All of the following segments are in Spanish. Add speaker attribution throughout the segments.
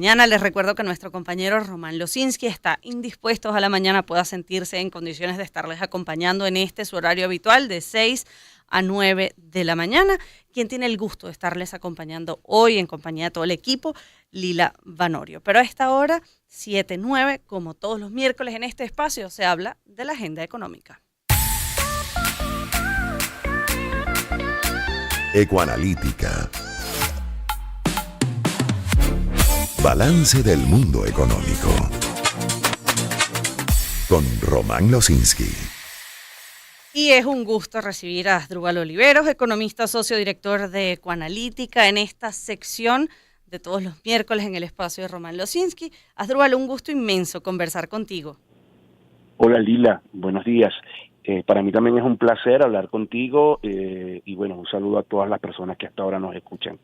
Speaker 1: mañana. Les recuerdo que nuestro compañero Román Losinski está indispuesto. Ojalá mañana pueda sentirse en condiciones de estarles acompañando en su horario habitual de 6 a 9 de la mañana. Quien tiene el gusto de estarles acompañando hoy en compañía de todo el equipo, Lila Vanorio. Pero a esta hora, 7:09, como todos los miércoles en este espacio, se habla de la agenda económica.
Speaker 2: Ecoanalítica. Balance del mundo económico. Con Román Losinski.
Speaker 1: Y es un gusto recibir a Asdrúbal Oliveros, economista socio director de Ecoanalítica, en esta sección de todos los miércoles en el espacio de Román Losinski. Asdrúbal, un gusto inmenso conversar contigo.
Speaker 3: Hola Lila, buenos días. Para mí también es un placer hablar contigo y bueno, un saludo a todas las personas que hasta ahora nos escuchan.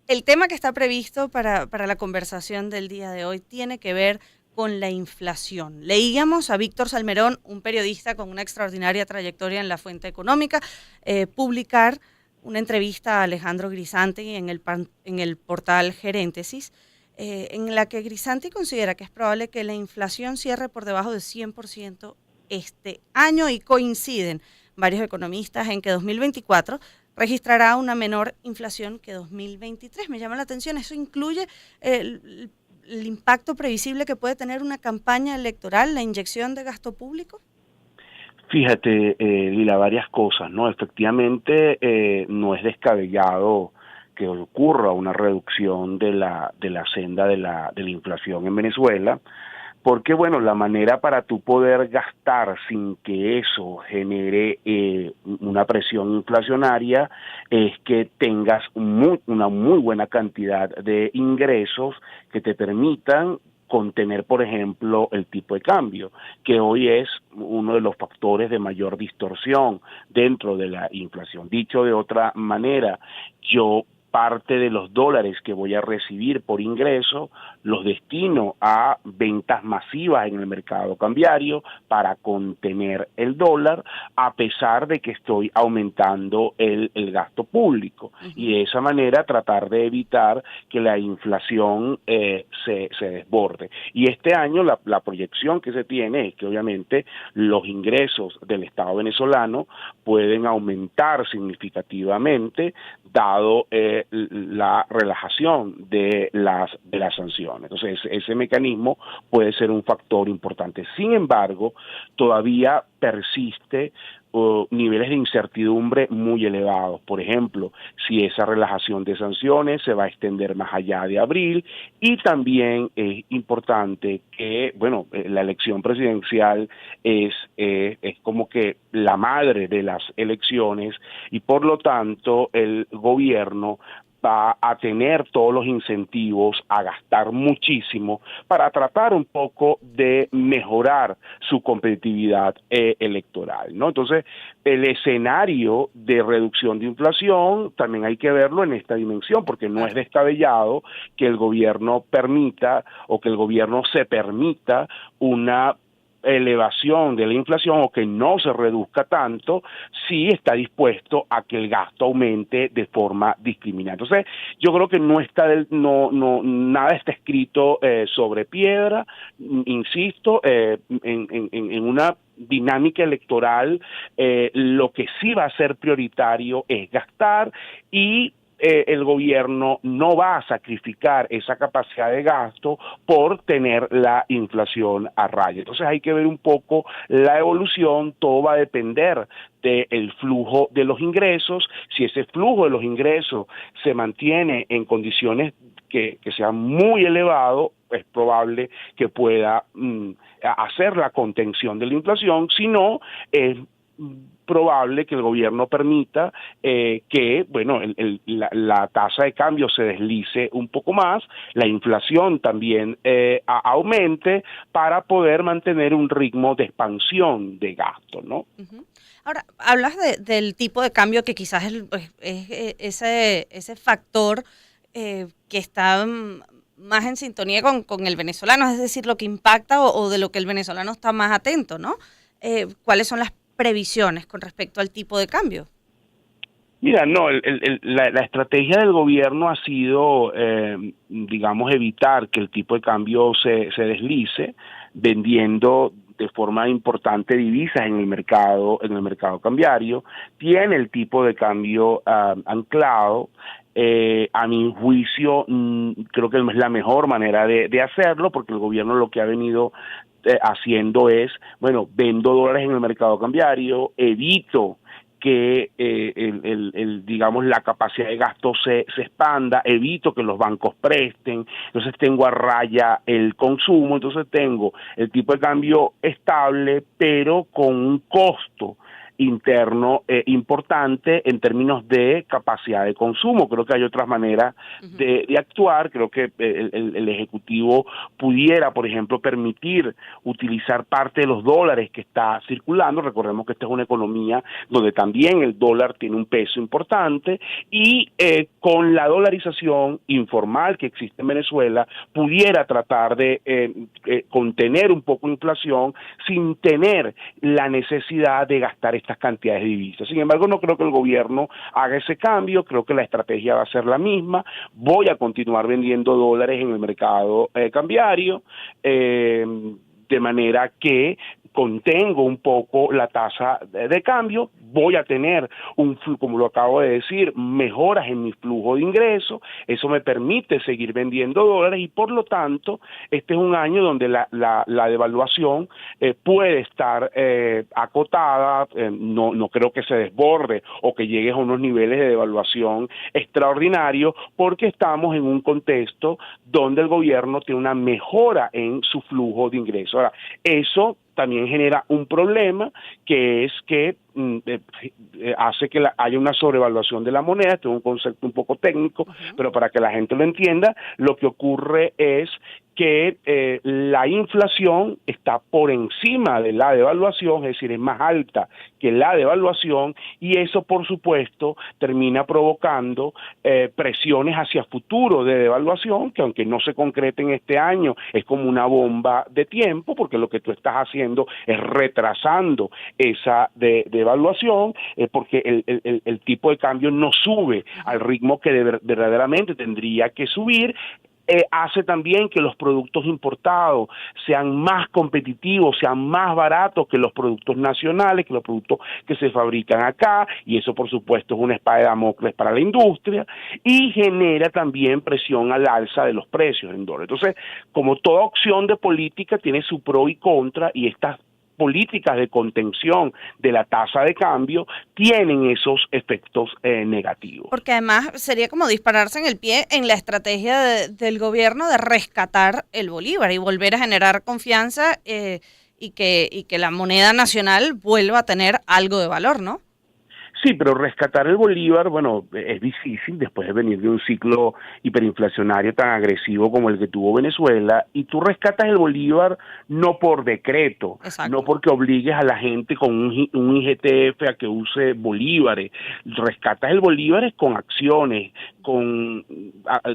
Speaker 1: El tema que está previsto para la conversación del día de hoy tiene que ver con la inflación. Leíamos a Víctor Salmerón, un periodista con una extraordinaria trayectoria en la Fuente Económica, publicar una entrevista a Alejandro Grisanti en el portal Geréntesis, en la que Grisanti considera que es probable que la inflación cierre por debajo del 100% este año, y coinciden varios economistas en que 2024 registrará una menor inflación que 2023. Me llama la atención, ¿eso incluye el impacto previsible que puede tener una campaña electoral, la inyección de gasto público?
Speaker 3: Fíjate, Lila, varias cosas, ¿no? Efectivamente, no es descabellado que ocurra una reducción de la senda de la inflación en Venezuela, porque, bueno, la manera para tú poder gastar sin que eso genere una presión inflacionaria es que tengas una muy buena cantidad de ingresos que te permitan contener, por ejemplo, el tipo de cambio, que hoy es uno de los factores de mayor distorsión dentro de la inflación. Dicho de otra manera, yo parte de los dólares que voy a recibir por ingreso los destino a ventas masivas en el mercado cambiario para contener el dólar, a pesar de que estoy aumentando el gasto público. Y de esa manera tratar de evitar que la inflación se desborde. Y este año la proyección que se tiene es que obviamente los ingresos del Estado venezolano pueden aumentar significativamente dado la relajación de las sanciones. Entonces, ese mecanismo puede ser un factor importante. Sin embargo, todavía persiste niveles de incertidumbre muy elevados. Por ejemplo, si esa relajación de sanciones se va a extender más allá de abril, y también es importante que, bueno, la elección presidencial es como que la madre de las elecciones, y por lo tanto el gobierno va a tener todos los incentivos a gastar muchísimo para tratar un poco de mejorar su competitividad electoral, ¿no? Entonces, el escenario de reducción de inflación también hay que verlo en esta dimensión, porque no es descabellado que el gobierno permita o que el gobierno se permita una elevación de la inflación, o que no se reduzca tanto, si está dispuesto a que el gasto aumente de forma discriminante. Entonces, yo creo que nada está escrito sobre piedra. Insisto, en una dinámica electoral, lo que sí va a ser prioritario es gastar, y el gobierno no va a sacrificar esa capacidad de gasto por tener la inflación a raya. Entonces hay que ver un poco la evolución. Todo va a depender del flujo de los ingresos. Si ese flujo de los ingresos se mantiene en condiciones que sean muy elevados, es probable que pueda hacer la contención de la inflación. Si no, es probable que el gobierno permita que, bueno, la tasa de cambio se deslice un poco más, la inflación también aumente, para poder mantener un ritmo de expansión de gasto, ¿no?
Speaker 1: Uh-huh. Ahora, hablas del tipo de cambio, que quizás es ese factor que está más en sintonía con el venezolano, es decir, lo que impacta o de lo que el venezolano está más atento, ¿no? ¿Cuáles son las previsiones con respecto al tipo de cambio?
Speaker 3: Mira, no, la estrategia del gobierno ha sido, digamos, evitar que el tipo de cambio se deslice, vendiendo de forma importante divisas en el mercado cambiario. Tiene el tipo de cambio anclado. A mi juicio, creo que no es la mejor manera de hacerlo, porque el gobierno lo que ha venido haciendo es, bueno, vendo dólares en el mercado cambiario, evito que digamos la capacidad de gasto se expanda, evito que los bancos presten, entonces tengo a raya el consumo, entonces tengo el tipo de cambio estable, pero con un costo interno importante en términos de capacidad de consumo. Creo que hay otras maneras de actuar. Creo que el Ejecutivo pudiera, por ejemplo, permitir utilizar parte de los dólares que está circulando. Recordemos que esta es una economía donde también el dólar tiene un peso importante y con la dolarización informal que existe en Venezuela, pudiera tratar de contener un poco la inflación sin tener la necesidad de gastar estas cantidades de divisas. Sin embargo, no creo que el gobierno haga ese cambio, creo que la estrategia va a ser la misma. Voy a continuar vendiendo dólares en el mercado cambiario, de manera que contengo un poco la tasa de cambio, voy a tener como lo acabo de decir, mejoras en mi flujo de ingresos, eso me permite seguir vendiendo dólares y por lo tanto este es un año donde la devaluación puede estar acotada, no creo que se desborde o que llegue a unos niveles de devaluación extraordinarios, porque estamos en un contexto donde el gobierno tiene una mejora en su flujo de ingresos. Ahora, eso también genera un problema, que es que hace que haya una sobrevaluación de la moneda. Este es un concepto un poco técnico, pero para que la gente lo entienda, lo que ocurre es que la inflación está por encima de la devaluación, es decir, es más alta que la devaluación, y eso, por supuesto, termina provocando presiones hacia futuro de devaluación, que aunque no se concreten este año, es como una bomba de tiempo, porque lo que tú estás haciendo es retrasando esa devaluación, porque el tipo de cambio no sube al ritmo que verdaderamente tendría que subir. Hace también que los productos importados sean más competitivos, sean más baratos que los productos nacionales, que los productos que se fabrican acá, y eso por supuesto es una espada de Damocles para la industria, y genera también presión al alza de los precios en dólares. Entonces, como toda opción de política tiene su pro y contra, y estas políticas de contención de la tasa de cambio tienen esos efectos negativos.
Speaker 1: Porque además sería como dispararse en el pie en la estrategia del gobierno de rescatar el bolívar y volver a generar confianza y que la moneda nacional vuelva a tener algo de valor, ¿no?
Speaker 3: Sí, pero rescatar el bolívar, bueno, es difícil después de venir de un ciclo hiperinflacionario tan agresivo como el que tuvo Venezuela, y tú rescatas el bolívar no por decreto,
Speaker 1: Exacto.
Speaker 3: No porque obligues a la gente con un IGTF a que use bolívares, rescatas el bolívar con acciones, con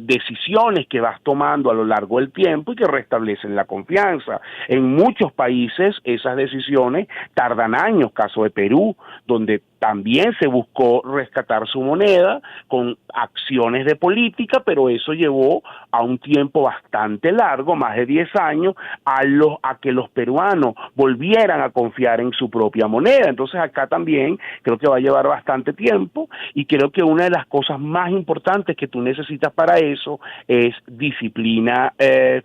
Speaker 3: decisiones que vas tomando a lo largo del tiempo y que restablecen la confianza. En muchos países esas decisiones tardan años, caso de Perú, donde también se buscó rescatar su moneda con acciones de política, pero eso llevó a un tiempo bastante largo, más de 10 años, a que los peruanos volvieran a confiar en su propia moneda. Entonces acá también creo que va a llevar bastante tiempo, y creo que una de las cosas más importantes que tú necesitas para eso es disciplina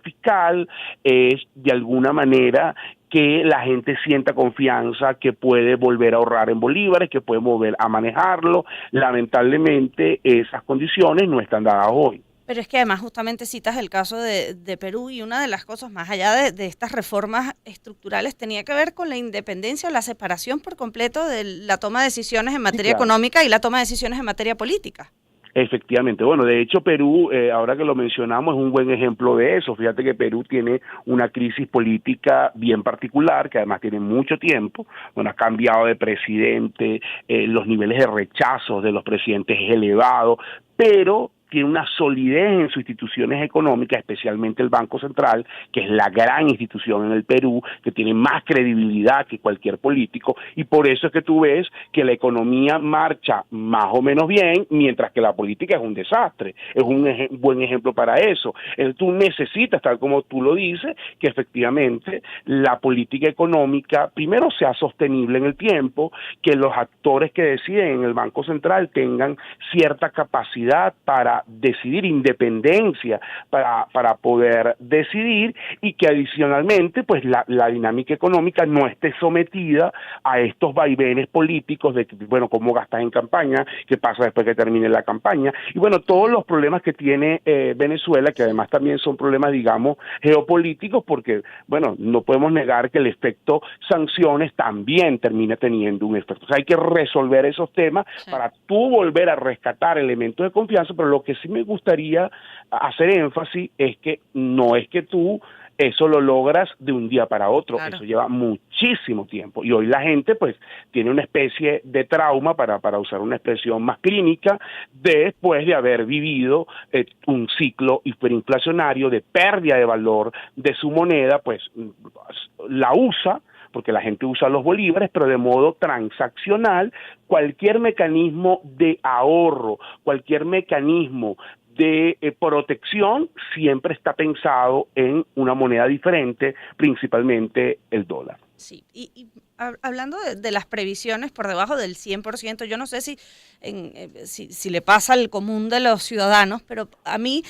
Speaker 3: fiscal, es de alguna manera que la gente sienta confianza, que puede volver a ahorrar en bolívares, que puede volver a manejarlo. Lamentablemente esas condiciones no están dadas hoy.
Speaker 1: Pero es que además justamente citas el caso de Perú, y una de las cosas más allá de estas reformas estructurales tenía que ver con la independencia o la separación por completo de la toma de decisiones en materia económica y la toma de decisiones en materia política.
Speaker 3: Efectivamente, bueno, de hecho Perú, ahora que lo mencionamos, es un buen ejemplo de eso. Fíjate que Perú tiene una crisis política bien particular, que además tiene mucho tiempo. Bueno, ha cambiado de presidente, los niveles de rechazo de los presidentes es elevado, pero tiene una solidez en sus instituciones económicas, especialmente el Banco Central, que es la gran institución en el Perú, que tiene más credibilidad que cualquier político, y por eso es que tú ves que la economía marcha más o menos bien, mientras que la política es un desastre. Es un buen ejemplo para eso. Tú necesitas, tal como tú lo dices, que efectivamente la política económica primero sea sostenible en el tiempo, que los actores que deciden en el Banco Central tengan cierta capacidad para decidir, independencia para poder decidir, y que adicionalmente pues la dinámica económica no esté sometida a estos vaivenes políticos de, bueno, cómo gastas en campaña, qué pasa después que termine la campaña, y bueno, todos los problemas que tiene Venezuela, que además también son problemas, digamos, geopolíticos, porque, bueno, no podemos negar que el efecto sanciones también termina teniendo un efecto. O sea, hay que resolver esos temas para tú volver a rescatar elementos de confianza, pero lo que sí me gustaría hacer énfasis es que no es que tú eso lo logras de un día para otro, claro. Eso lleva muchísimo tiempo, y hoy la gente pues tiene una especie de trauma, para usar una expresión más clínica, después de haber vivido un ciclo hiperinflacionario de pérdida de valor de su moneda, pues la usa, porque la gente usa los bolívares, pero de modo transaccional. Cualquier mecanismo de ahorro, cualquier mecanismo de protección siempre está pensado en una moneda diferente, principalmente el dólar.
Speaker 1: Sí, y hablando de las previsiones por debajo del 100%, yo no sé si le pasa al común de los ciudadanos, pero a mí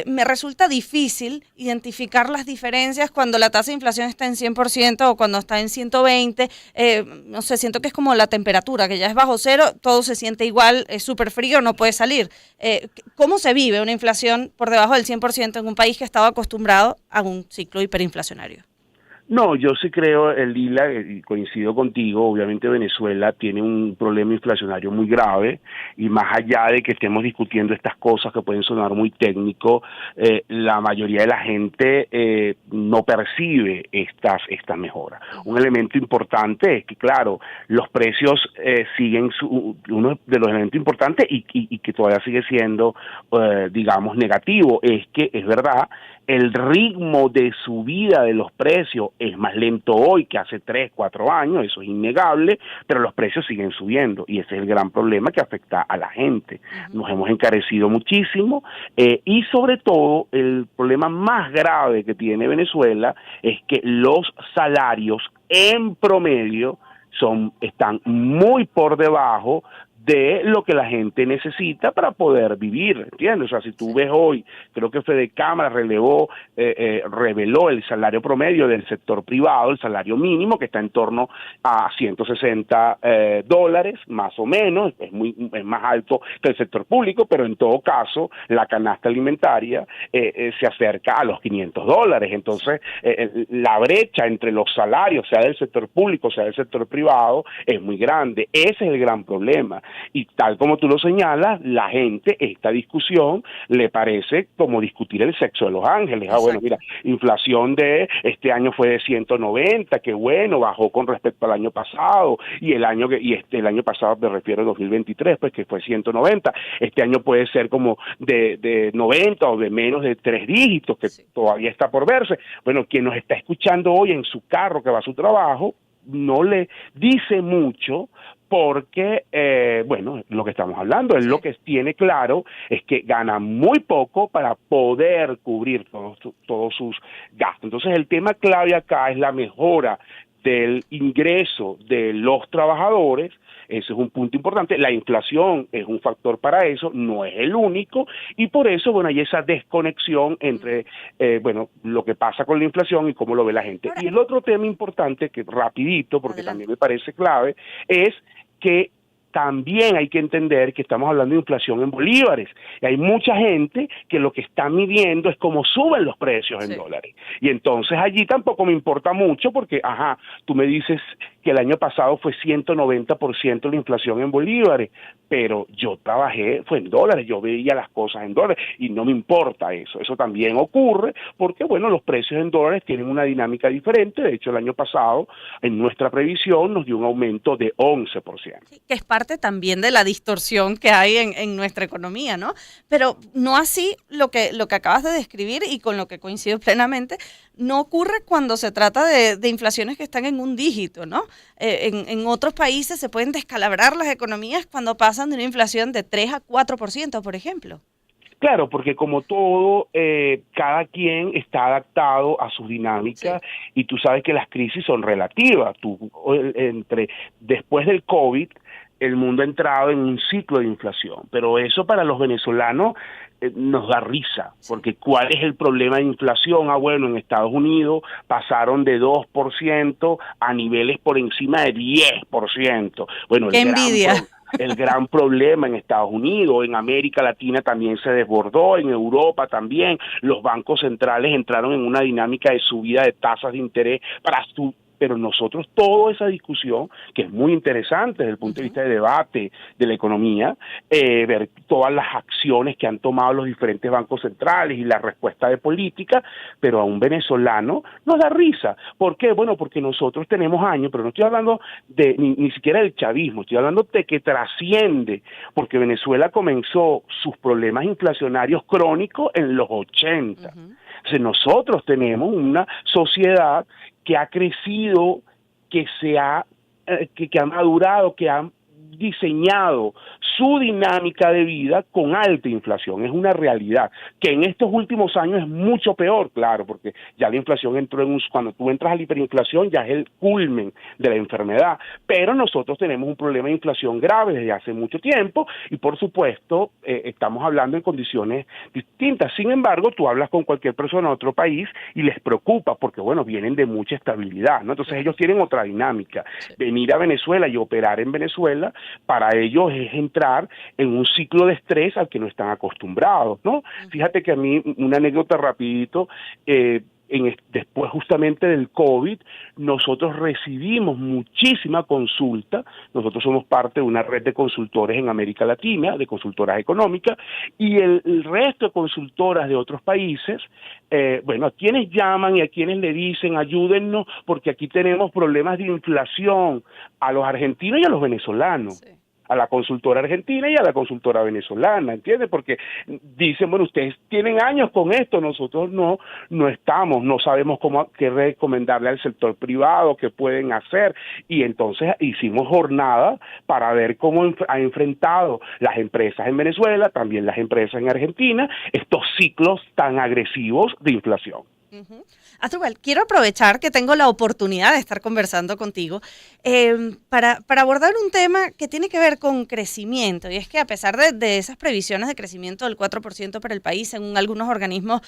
Speaker 1: me resulta difícil identificar las diferencias cuando la tasa de inflación está en 100% o cuando está en 120%. No sé, siento que es como la temperatura, que ya es bajo cero, todo se siente igual, es súper frío, no puede salir. ¿Cómo se vive una inflación por debajo del 100% en un país que estaba acostumbrado a un ciclo hiperinflacionario?
Speaker 3: No, yo sí creo, Lila, y coincido contigo, obviamente Venezuela tiene un problema inflacionario muy grave, y más allá de que estemos discutiendo estas cosas que pueden sonar muy técnicos, la mayoría de la gente no percibe estas mejoras. Un elemento importante es que, claro, los precios siguen, uno de los elementos importantes y que todavía sigue siendo, digamos, negativo, es que es verdad, el ritmo de subida de los precios es más lento hoy que hace 3, 4 años, eso es innegable, pero los precios siguen subiendo, y ese es el gran problema que afecta a la gente. Nos hemos encarecido muchísimo, y sobre todo el problema más grave que tiene Venezuela es que los salarios en promedio están muy por debajo de lo que la gente necesita para poder vivir, ¿entiendes? O sea, si tú ves hoy, creo que Fede Cámara reveló el salario promedio del sector privado, el salario mínimo, que está en torno a $160, más o menos, es más alto que el sector público, pero en todo caso, la canasta alimentaria se acerca a los $500. Entonces, la brecha entre los salarios, sea del sector público, sea del sector privado, es muy grande. Ese es el gran problema. Y tal como tú lo señalas, la gente, esta discusión le parece como discutir el sexo de los ángeles. Bueno, mira, inflación de este año fue de 190, que bueno, bajó con respecto al año pasado, y el año pasado me refiero a 2023, pues que fue 190. Este año puede ser como de 90 o de menos de 3 dígitos, que todavía está por verse. Bueno, quien nos está escuchando hoy en su carro que va a su trabajo, no le dice mucho, porque, bueno, lo que estamos hablando, él lo que tiene claro es que gana muy poco para poder cubrir todos sus gastos. Entonces, el tema clave acá es la mejora del ingreso de los trabajadores. Ese es un punto importante. La inflación es un factor para eso, no es el único, y por eso, bueno, hay esa desconexión entre, bueno, lo que pasa con la inflación y cómo lo ve la gente. Y el otro tema importante, que rapidito, porque también me parece clave, es que también hay que entender que estamos hablando de inflación en bolívares, y hay mucha gente que lo que está midiendo es cómo suben los precios en dólares, y entonces allí tampoco me importa mucho, porque, tú me dices que el año pasado fue 190% la inflación en bolívares, pero yo trabajé, fue en dólares, yo veía las cosas en dólares, y no me importa eso también ocurre, porque, bueno, los precios en dólares tienen una dinámica diferente. De hecho, el año pasado, en nuestra previsión, nos dio un aumento de 11%.
Speaker 1: Sí, que es parte parte también de la distorsión que hay en nuestra economía, ¿no? Pero no así lo que acabas de describir, y con lo que coincido plenamente, no ocurre cuando se trata de inflaciones que están en un dígito, ¿no? En otros países se pueden descalabrar las economías cuando pasan de una inflación de 3 a 4%, por ejemplo.
Speaker 3: Claro, porque como todo, cada quien está adaptado a sus dinámicas, sí. Y tú sabes que las crisis son relativas. Después del COVID, el mundo ha entrado en un ciclo de inflación, pero eso para los venezolanos nos da risa, porque ¿cuál es el problema de inflación? Bueno, en Estados Unidos pasaron de 2% a niveles por encima de 10%. Bueno,
Speaker 1: ¡qué envidia!
Speaker 3: El gran problema en Estados Unidos, en América Latina también se desbordó, en Europa también, los bancos centrales entraron en una dinámica de subida de tasas de interés pero nosotros toda esa discusión, que es muy interesante desde el punto de vista de debate de la economía, ver todas las acciones que han tomado los diferentes bancos centrales y la respuesta de política, pero a un venezolano nos da risa. ¿Por qué? Bueno, porque nosotros tenemos años, pero no estoy hablando de ni siquiera del chavismo, estoy hablando de que trasciende, porque Venezuela comenzó sus problemas inflacionarios crónicos en los 80. Entonces nosotros tenemos una sociedad que ha crecido, que ha madurado, que ha diseñado su dinámica de vida con alta inflación. Es una realidad que en estos últimos años es mucho peor, claro, porque ya la inflación entró cuando tú entras a la hiperinflación ya es el culmen de la enfermedad, pero nosotros tenemos un problema de inflación grave desde hace mucho tiempo y por supuesto estamos hablando en condiciones distintas. Sin embargo, tú hablas con cualquier persona de otro país y les preocupa porque, bueno, vienen de mucha estabilidad, ¿no? Entonces ellos tienen otra dinámica. Sí. Venir a Venezuela y operar en Venezuela para ellos es entrar en un ciclo de estrés al que no están acostumbrados, ¿no? Fíjate que a mí, una anécdota rapidito, después justamente del COVID, nosotros recibimos muchísima consulta. Nosotros somos parte de una red de consultores en América Latina, de consultoras económicas, y el resto de consultoras de otros países, a quienes llaman y a quienes le dicen ayúdennos porque aquí tenemos problemas de inflación, a los argentinos y a los venezolanos. Sí. A la consultora argentina y a la consultora venezolana, ¿entiendes? Porque dicen, bueno, ustedes tienen años con esto, nosotros no estamos, no sabemos qué recomendarle al sector privado, qué pueden hacer, y entonces hicimos jornada para ver cómo han enfrentado las empresas en Venezuela, también las empresas en Argentina, estos ciclos tan agresivos de inflación.
Speaker 1: Asdrúbal, quiero aprovechar que tengo la oportunidad de estar conversando contigo para abordar un tema que tiene que ver con crecimiento, y es que a pesar de esas previsiones de crecimiento del 4% para el país, según algunos organismos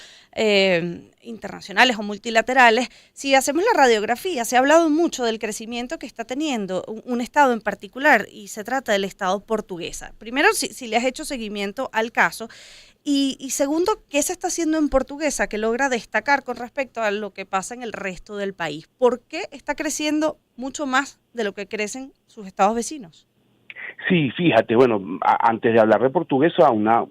Speaker 1: internacionales o multilaterales, si hacemos la radiografía, se ha hablado mucho del crecimiento que está teniendo un estado en particular, y se trata del estado portuguesa. Primero, si le has hecho seguimiento al caso, y segundo, ¿qué se está haciendo en Portuguesa que logra destacar con respecto a lo que pasa en el resto del país? ¿Por qué está creciendo mucho más de lo que crecen sus estados vecinos?
Speaker 3: Sí, fíjate, bueno, antes de hablar de Portuguesa, una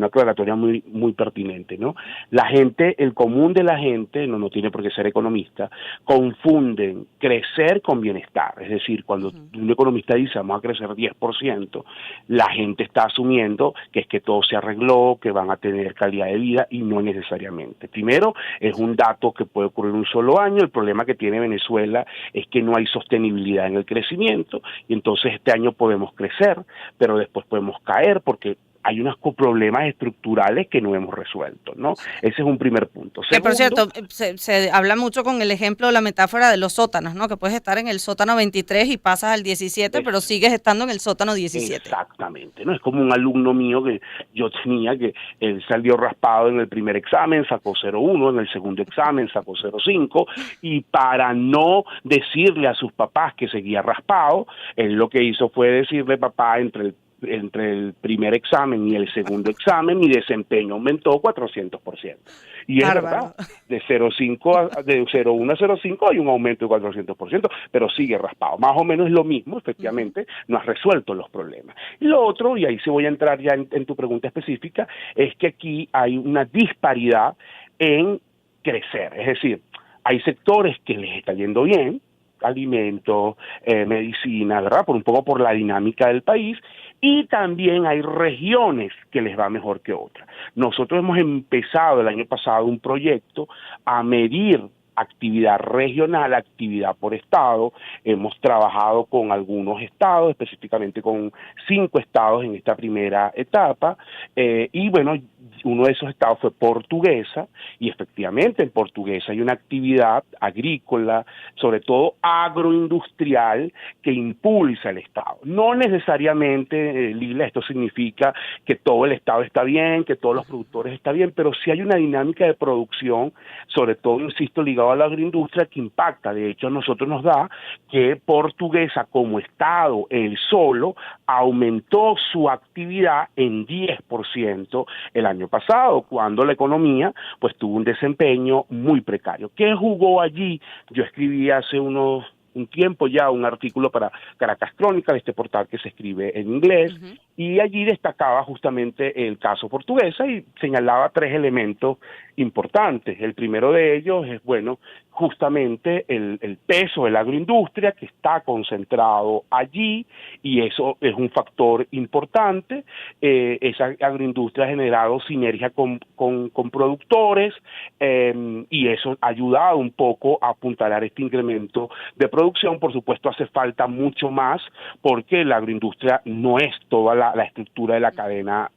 Speaker 3: aclaratoria muy pertinente, ¿no? La gente, el común de la gente, no tiene por qué ser economista, confunden crecer con bienestar. Es decir, cuando un economista dice vamos a crecer 10%, la gente está asumiendo que es que todo se arregló, que van a tener calidad de vida, y no necesariamente. Primero, es un dato que puede ocurrir un solo año. El problema que tiene Venezuela es que no hay sostenibilidad en el crecimiento, y entonces este año podemos crecer, pero después podemos caer porque hay unos problemas estructurales que no hemos resuelto, ¿no? Ese es un primer punto.
Speaker 1: Que por cierto, se habla mucho con el ejemplo, la metáfora de los sótanos, ¿no? Que puedes estar en el sótano 23 y pasas al 17, pero sigues estando en el sótano 17.
Speaker 3: Exactamente, ¿no? Es como un alumno mío que yo tenía, que él salió raspado en el primer examen, sacó 0,1, en el segundo examen sacó 0,5, y para no decirle a sus papás que seguía raspado, él lo que hizo fue decirle, papá, entre el primer examen y el segundo examen, mi desempeño aumentó 400%. Y es verdad, de 0,1 a 0,5 hay un aumento de 400%, pero sigue raspado. Más o menos es lo mismo, efectivamente, no has resuelto los problemas. Y lo otro, y ahí sí voy a entrar ya en tu pregunta específica, es que aquí hay una disparidad en crecer. Es decir, hay sectores que les está yendo bien, alimentos, medicina, ¿verdad? Un poco por la dinámica del país. Y también hay regiones que les va mejor que otras. Nosotros hemos empezado el año pasado un proyecto a medir actividad regional, actividad por estado. Hemos trabajado con algunos estados, específicamente con 5 estados en esta primera etapa, y bueno, uno de esos estados fue Portuguesa, y efectivamente en Portuguesa hay una actividad agrícola, sobre todo agroindustrial, que impulsa el estado. No necesariamente, Lila, esto significa que todo el estado está bien, que todos los productores están bien, pero sí hay una dinámica de producción, sobre todo, insisto, ligado a la agroindustria, que impacta. De hecho, a nosotros nos da que Portuguesa como estado, él solo, aumentó su actividad en 10% el año pasado, cuando la economía pues tuvo un desempeño muy precario. ¿Qué jugó allí? Yo escribí hace un tiempo ya un artículo para Caracas Crónica, de este portal que se escribe en inglés, y allí destacaba justamente el caso Portuguesa y señalaba 3 elementos importantes. El primero de ellos es, bueno, justamente el peso de la agroindustria que está concentrado allí, y eso es un factor importante. Esa agroindustria ha generado sinergia con productores, y eso ha ayudado un poco a apuntalar este incremento de producción. Por supuesto, hace falta mucho más, porque la agroindustria no es toda la estructura de la cadena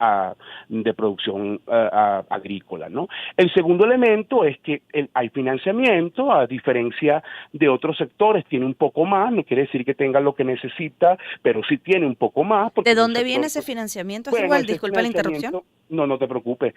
Speaker 3: de producción agrícola, ¿no? El segundo elemento es que hay financiamiento, a diferencia de otros sectores, tiene un poco más, no quiere decir que tenga lo que necesita, pero sí tiene un poco más.
Speaker 1: ¿De dónde viene ese financiamiento?
Speaker 3: Bueno,
Speaker 1: Igual, disculpa la interrupción.
Speaker 3: No te preocupes.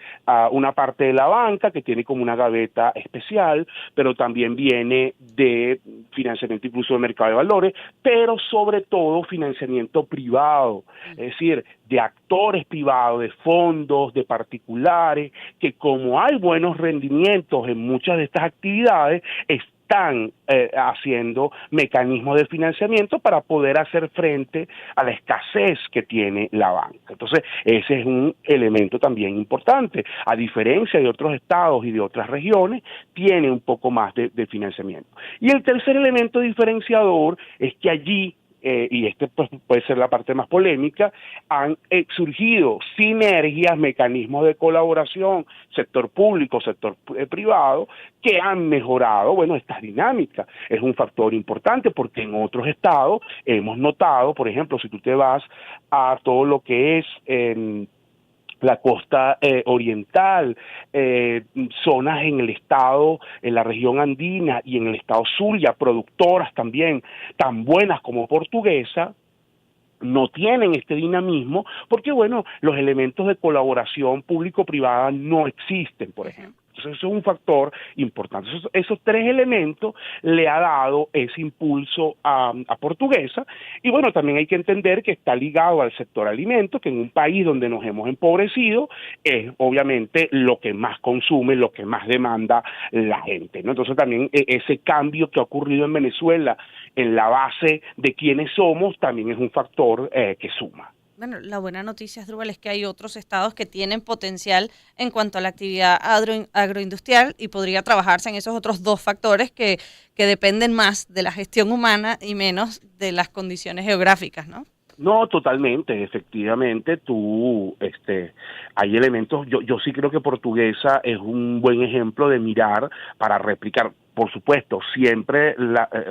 Speaker 3: Una parte de la banca, que tiene como una gaveta especial, pero también viene de financiamiento incluso de mercado de valores, pero sobre todo financiamiento privado, es decir, de actores privados, de fondos, de particulares, que como hay buenos rendimientos en muchas de estas actividades, están haciendo mecanismos de financiamiento para poder hacer frente a la escasez que tiene la banca. Entonces, ese es un elemento también importante. A diferencia de otros estados y de otras regiones, tiene un poco más de financiamiento. Y el tercer elemento diferenciador es que allí, y este pues, puede ser la parte más polémica, han surgido sinergias, mecanismos de colaboración, sector público, sector privado, que han mejorado, bueno, estas dinámicas. Es un factor importante porque en otros estados hemos notado, por ejemplo, si tú te vas a todo lo que es la costa oriental, zonas en el estado, en la región andina y en el estado Zulia, productoras también tan buenas como Portuguesa, no tienen este dinamismo porque, bueno, los elementos de colaboración público-privada no existen, por ejemplo. Entonces, eso es un factor importante. Esos 3 elementos le ha dado ese impulso a Portuguesa. Y bueno, también hay que entender que está ligado al sector alimentos, que en un país donde nos hemos empobrecido es obviamente lo que más consume, lo que más demanda la gente, ¿no? Entonces también ese cambio que ha ocurrido en Venezuela en la base de quiénes somos también es un factor que suma.
Speaker 1: Bueno, la buena noticia, Asdrúbal, es que hay otros estados que tienen potencial en cuanto a la actividad agroindustrial y podría trabajarse en esos otros 2 factores que dependen más de la gestión humana y menos de las condiciones geográficas, ¿no?
Speaker 3: No, totalmente, efectivamente, hay elementos, yo sí creo que Portuguesa es un buen ejemplo de mirar para replicar. Por supuesto, siempre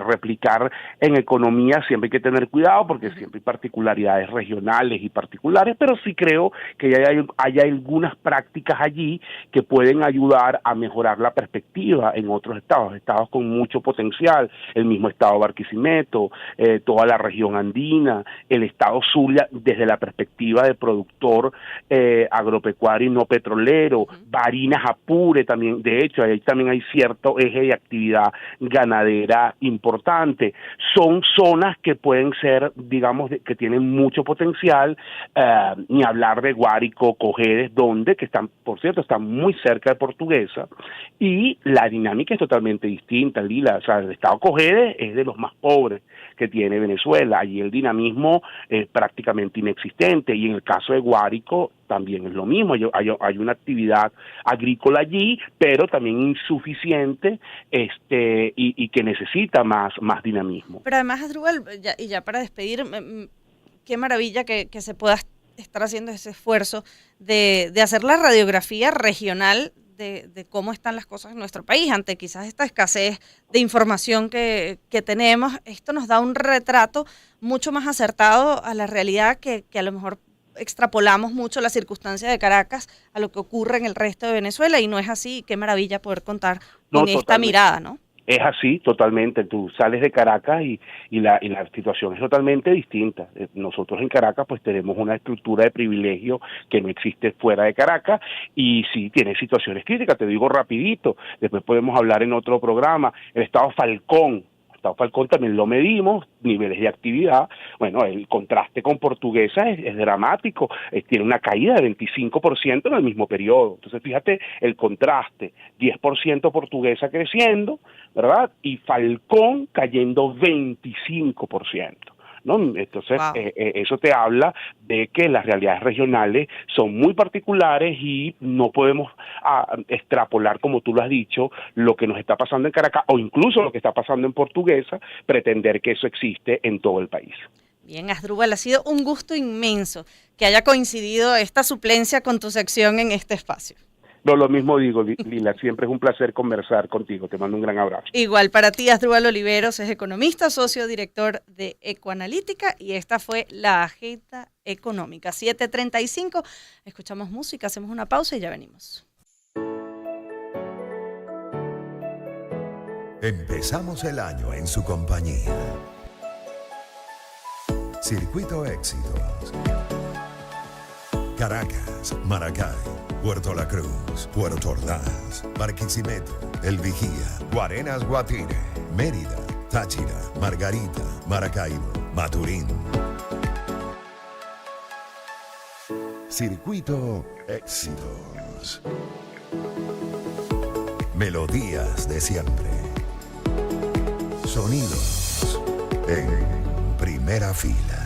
Speaker 3: replicar en economía, siempre hay que tener cuidado porque siempre hay particularidades regionales y particulares, pero sí creo que hay algunas prácticas allí que pueden ayudar a mejorar la perspectiva en otros estados con mucho potencial, el mismo estado de Barquisimeto, toda la región andina, el estado Zulia desde la perspectiva de productor agropecuario y no petrolero, Barinas Apure también, de hecho, ahí también hay cierto eje de actividad ganadera importante. Son zonas que pueden ser, digamos, que tienen mucho potencial, ni hablar de Guárico, Cojedes, que están, por cierto, están muy cerca de Portuguesa, y la dinámica es totalmente distinta, Lila. O sea, el estado Cojedes es de los más pobres que tiene Venezuela, allí el dinamismo es prácticamente inexistente, y en el caso de Guárico también es lo mismo, hay una actividad agrícola allí, pero también insuficiente y que necesita más dinamismo.
Speaker 1: Pero además, Asdrúbal, ya para despedir, qué maravilla que se pueda estar haciendo ese esfuerzo de hacer la radiografía regional de cómo están las cosas en nuestro país, ante quizás esta escasez de información que tenemos. Esto nos da un retrato mucho más acertado a la realidad que a lo mejor extrapolamos mucho la circunstancia de Caracas a lo que ocurre en el resto de Venezuela, y no es así. Qué maravilla poder contar con esta mirada, ¿no?
Speaker 3: Es así, totalmente. Tú sales de Caracas y la situación es totalmente distinta. Nosotros en Caracas pues tenemos una estructura de privilegio que no existe fuera de Caracas, y sí tiene situaciones críticas. Te digo rapidito, después podemos hablar en otro programa. El estado Falcón también lo medimos, niveles de actividad. Bueno, el contraste con Portuguesa es dramático, tiene una caída de 25% en el mismo periodo. Entonces, fíjate el contraste, 10% Portuguesa creciendo, ¿verdad? Y Falcón cayendo 25%. ¿No? Entonces, wow. Eso te habla de que las realidades regionales son muy particulares y no podemos extrapolar, como tú lo has dicho, lo que nos está pasando en Caracas o incluso lo que está pasando en Portuguesa, pretender que eso existe en todo el país.
Speaker 1: Bien, Asdrúbal, ha sido un gusto inmenso que haya coincidido esta suplencia con tu sección en este espacio.
Speaker 3: No, lo mismo digo, Lila, siempre es un placer conversar contigo. Te mando un gran abrazo.
Speaker 1: Igual para ti, Asdrúbal Oliveros es economista, socio director de Ecoanalítica, y esta fue la Agenda Económica. 7:35, escuchamos música, hacemos una pausa y ya venimos.
Speaker 2: Empezamos el año en su compañía. Circuito Éxitos. Caracas, Maracay, Puerto La Cruz, Puerto Ordaz, Barquisimeto, El Vigía, Guarenas Guatire, Mérida, Táchira, Margarita, Maracaibo, Maturín. Circuito Éxitos. Melodías de siempre. Sonidos en primera fila.